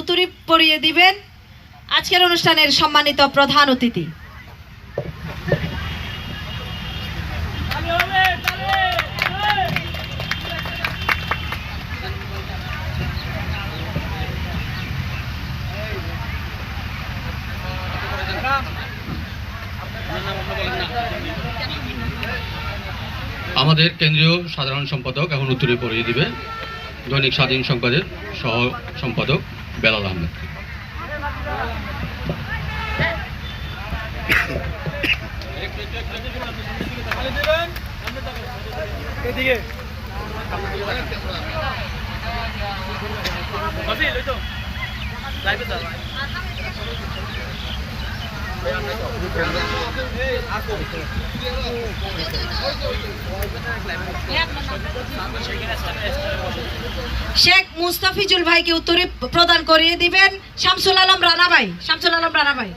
উত্তরী পরিয়ে দিবেন আজকের অনুষ্ঠানের সম্মানিত প্রধান অতিথি। আমাদের কেন্দ্রীয় সাধারণ সম্পাদক এখন উত্তরে পড়িয়ে দিবে দৈনিক স্বাধীন সংবাদের সহ সম্পাদক বেলাল আহমেদ। শেখ মুস্তাফিজুল ভাইকে উত্তরে প্রদান করিয়ে দিবেন শামসুল আলম রানা ভাই। শামসুল আলম রানা ভাই।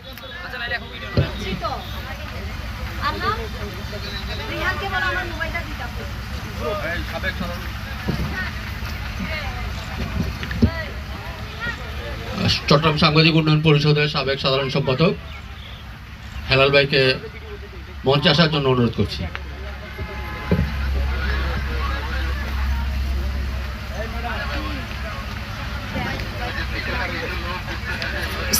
চট্টগ্রাম সাংবাদিক উন্নয়ন পরিষদের সাবেক সাধারণ সম্পাদক হেলাল ভাইকে মঞ্চে আসার জন্য অনুরোধ করছি।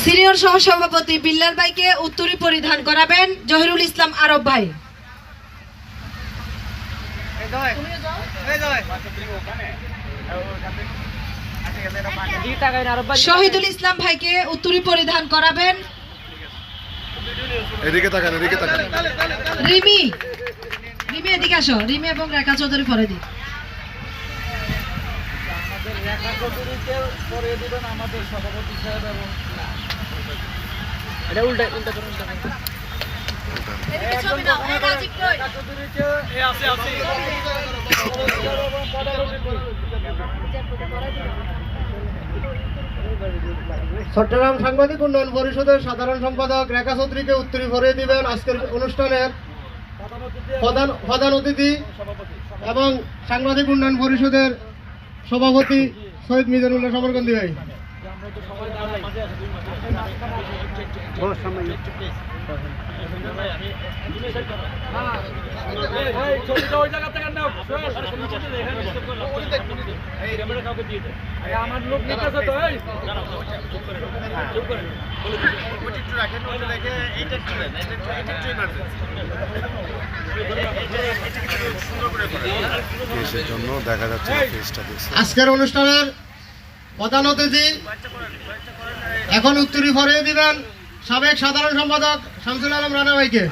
সিনিয়র সহসভাপতি বিল্লাল ভাইকে উত্তরী পরিধান করাবেন জহিরুল ইসলাম আরব ভাই। শহীদুল ইসলাম ভাইকে উত্তরী পরিধান করাবেন রিমি। রিমি এদিকে আসো। রিমি এবং রেখা চৌধুরী পরে দিন। আমাদের সভাপতি সাহেব এবং এটা উল্টা উল্টা উল্টা চট্টগ্রাম সাংবাদিক উন্নয়ন পরিষদের সাধারণ সম্পাদক রেখা চৌধুরীকে উত্তরী ভরিয়ে দিবেন আজকের অনুষ্ঠানের প্রধান অতিথি এবং সাংবাদিক উন্নয়ন পরিষদের সভাপতি শহীদ মিজানুল্লাহ সমরকান্দি ভাই। আমার লোক নিতেছে তো দেখা যাচ্ছে আজকের অনুষ্ঠানের প্রধান অতিথি এখন উত্তরী ভরিয়ে দিবেন সাবেক সাধারণ সম্পাদক শামসুল আলম রানা ভাইকে।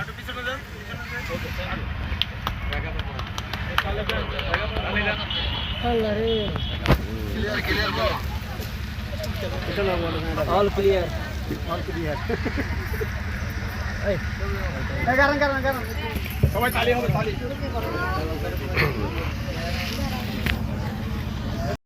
অল ক্লিয়ার সবাই তালি হবে তালি।